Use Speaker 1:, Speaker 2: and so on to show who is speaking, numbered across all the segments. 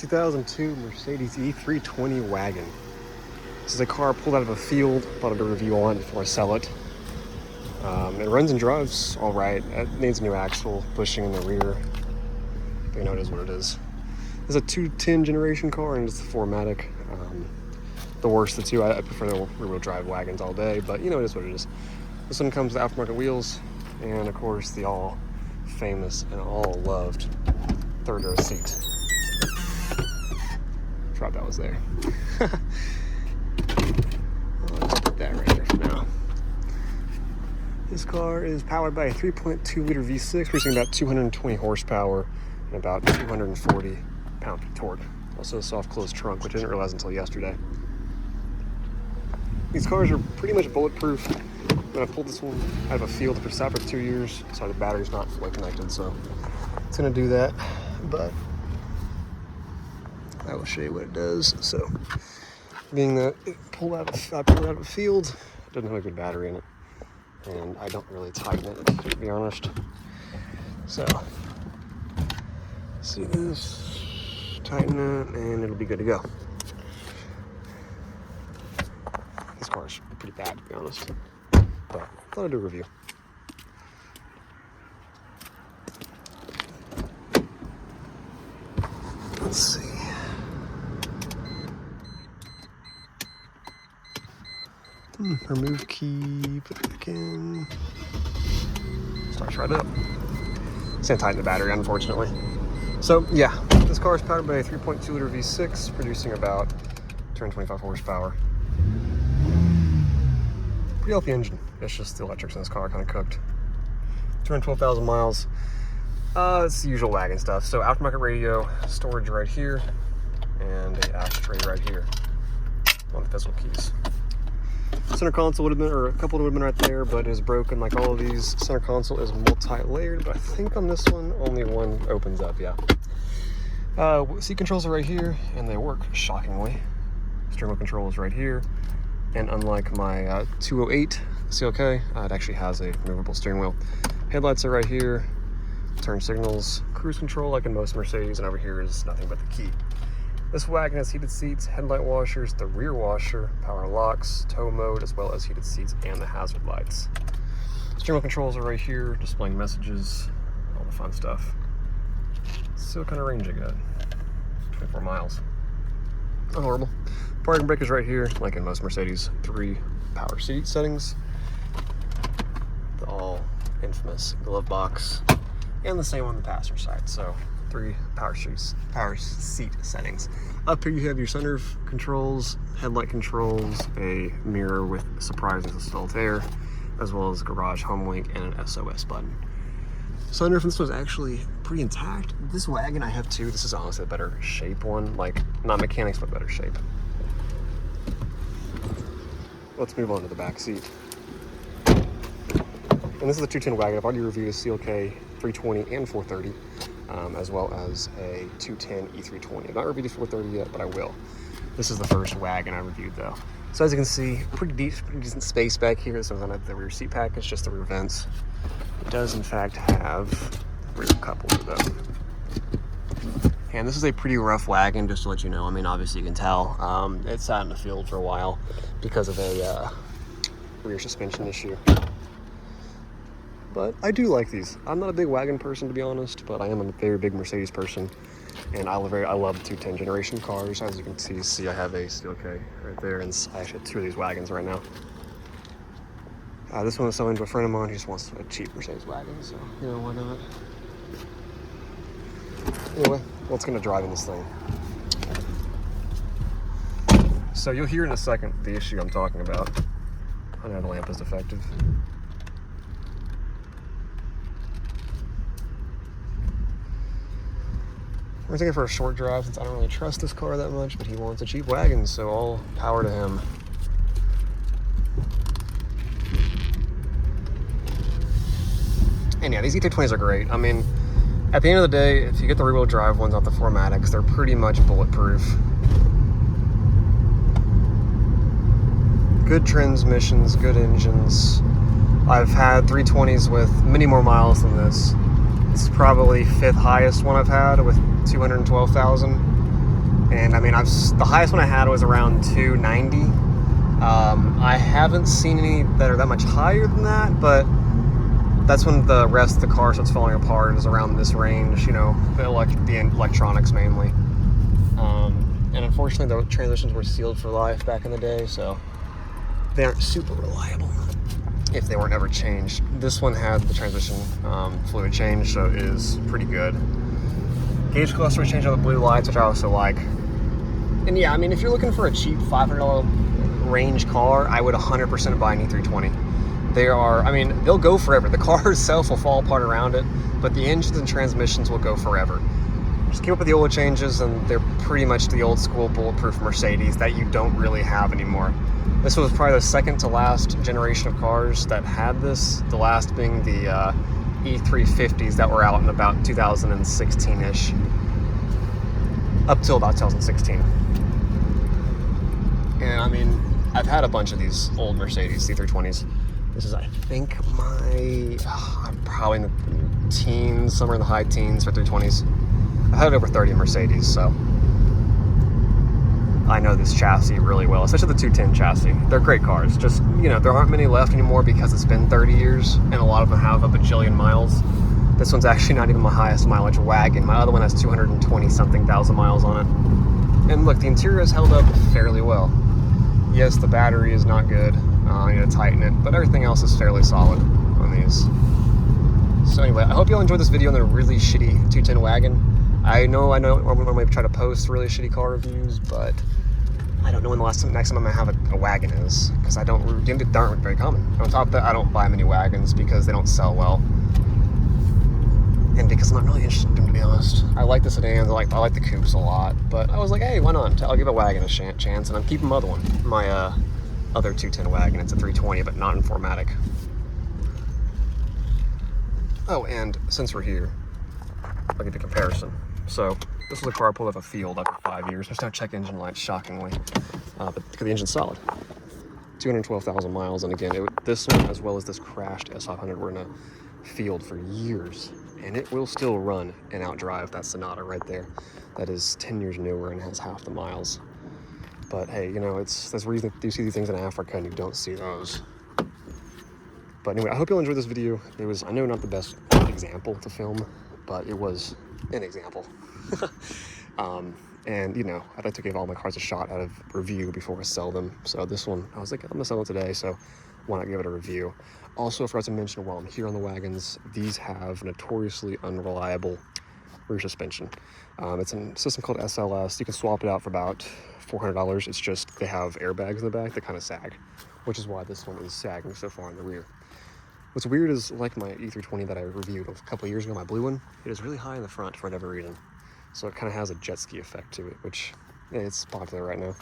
Speaker 1: 2002 Mercedes E320 wagon. This is a car pulled out of a field. Thought I'd do a review on it before I sell it. It runs and drives all right. It needs a new axle, bushing in the rear. But you know, it is what it is. It's a 210 generation car and it's a 4matic. The worst of the two. I prefer the rear-wheel drive wagons all day, but you know, it is what it is. This one comes with aftermarket wheels and of course the all famous and all loved third row seat. Forgot that was there. I'll put that right there for now. This car is powered by a 3.2 liter V6, producing about 220 horsepower and about 240 pound-feet torque. Also a soft closed trunk, which I didn't realize until yesterday. These cars are pretty much bulletproof. When I pulled this one out of a field, it's been sat for 2 years. Sorry, the battery's not fully connected, so it's gonna do that. But I will show you what it does. So, being that I pulled out of a field, it doesn't have a good battery in it, and I don't really tighten it, to be honest. So, see this, tighten it, and it'll be good to go. This car's pretty bad, to be honest, but I thought I'd do a review. Let's see. Remove key, put it back in. Starts right up. Can't tighten the battery, unfortunately. So yeah, this car is powered by a 3.2 liter V6, producing about 225 horsepower. Pretty healthy engine. It's just the electrics in this car kind of cooked. 212,000 miles. It's the usual wagon stuff. So aftermarket radio, storage right here, and an ashtray right here on the physical keys. Center console would have been, or a couple would have been right there, but it is broken like all of these. Center console is multi-layered, but I think on this one, only one opens up, yeah. Seat controls are right here, and they work shockingly. Steering wheel control is right here, and unlike my 208 CLK, it actually has a removable steering wheel. Headlights are right here, turn signals, cruise control like in most Mercedes, and over here is nothing but the key. This wagon has heated seats, headlight washers, the rear washer, power locks, tow mode, as well as heated seats and the hazard lights. Steering wheel controls are right here, displaying messages, all the fun stuff. See what kind of range I got. 24 miles. Not horrible. Parking brake is right here, like in most Mercedes. 3 power seat settings. The all infamous glove box. And the same on the passenger side. So 3 power seat settings. Up here you have your sunroof controls, headlight controls, a mirror with surprise and distilled air, as well as garage home link and an SOS button. Sunroof, this was actually pretty intact. This wagon I have too. This is honestly a better shape one, like not mechanics but better shape. Let's move on to the back seat. And this is a 210 wagon. I've already reviewed a CLK 320 and 430. As well as a 210 E320. I've not reviewed the 430 yet, but I will. This is the first wagon I reviewed though. So as you can see, pretty decent space back here. This one's on the rear seat package, just the rear vents. It does in fact have rear cup holder though. And this is a pretty rough wagon, just to let you know. I mean, obviously you can tell. It sat in the field for a while because of a rear suspension issue. But I do like these. I'm not a big wagon person, to be honest, but I am a very big Mercedes person, and I love the 210 generation cars. As you can see I have a CLK right there, and I actually have 2 of these wagons right now. This one was selling to a friend of mine who just wants a cheap Mercedes wagon, so you know, why not? Anyway, what's gonna drive in this thing? So you'll hear in a second the issue I'm talking about. I know the lamp is defective. We're taking it for a short drive since I don't really trust this car that much, but he wants a cheap wagon, so all power to him. And yeah, these E320s are great. I mean, at the end of the day, if you get the rear-wheel drive ones, not the 4matics, they're pretty much bulletproof. Good transmissions, good engines. I've had 320s with many more miles than this. It's probably 5th highest one I've had with 212,000. And I mean, the highest one I had was around 290. I haven't seen any that are that much higher than that, but that's when the rest of the car starts falling apart, is around this range, you know, the electronics mainly. And unfortunately, the transmissions were sealed for life back in the day, so they aren't super reliable if they weren't ever changed. This one had the transmission fluid changed, so it is pretty good. Gauge cluster was changed on the blue lights, which I also like. And yeah, I mean, if you're looking for a cheap $500 range car, I would 100% buy an E320. They are, I mean, they'll go forever. The car itself will fall apart around it, but the engines and transmissions will go forever. Just keep up with the oil changes, and they're pretty much the old school bulletproof Mercedes that you don't really have anymore. This was probably the second to last generation of cars that had this, the last being the E350s that were out in about 2016-ish, up till about 2016. And I mean, I've had a bunch of these old Mercedes C320s. This is, I think, I'm probably in the teens, somewhere in the high teens for 320s. I've had over 30 Mercedes, so I know this chassis really well, especially the 210 chassis. They're great cars. Just, you know, there aren't many left anymore because it's been 30 years, and a lot of them have a bajillion miles. This one's actually not even my highest mileage wagon. My other one has 220-something thousand miles on it. And look, the interior has held up fairly well. Yes, the battery is not good. I need to tighten it, but everything else is fairly solid on these. So anyway, I hope you all enjoyed this video on the really shitty 210 wagon. I know I'm going to try to post really shitty car reviews, but I don't know when the next time I'm going to have a wagon is, because they aren't very common. On top of that, I don't buy many wagons because they don't sell well. And because I'm not really interested in them, to be honest. I like the sedans, I like the coupes a lot, but I was like, hey, why not? I'll give a wagon a chance, and I'm keeping my other one. My other 210 wagon, it's a 320, but not in 4matic. Oh, and since we're here, I'll give you a comparison. So, this is a car I pulled off a field after 5 years. There's no check engine lights, shockingly. But the engine's solid. 212,000 miles, and again, this one, as well as this crashed S500, were in a field for years. And it will still run and outdrive that Sonata right there. That is 10 years newer and has half the miles. But hey, you know, there's reason you see these things in Africa and you don't see those. But anyway, I hope you'll enjoy this video. It was, I know, not the best example to film, but it was an example. And you know, I'd like to give all my cars a shot out of review before I sell them. So this one, I was like, I'm gonna sell it today, so why not give it a review? Also, I forgot to mention while I'm here on the wagons, these have notoriously unreliable rear suspension. It's a system called SLS. You can swap it out for about $400. It's just they have airbags in the back that kind of sag, which is why this one is sagging so far in the rear. What's weird is, like my E320 that I reviewed a couple of years ago, my blue one, it is really high in the front for whatever reason. So it kind of has a jet ski effect to it, which it's popular right now.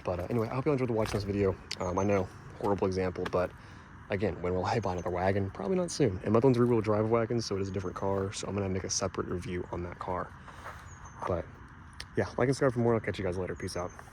Speaker 1: But anyway, I hope you all enjoyed watching this video. I know, horrible example, but again, when will I buy another wagon? Probably not soon. And my one's a rear-wheel drive wagon, so it is a different car, so I'm gonna make a separate review on that car. But yeah, like and subscribe for more. I'll catch you guys later. Peace out.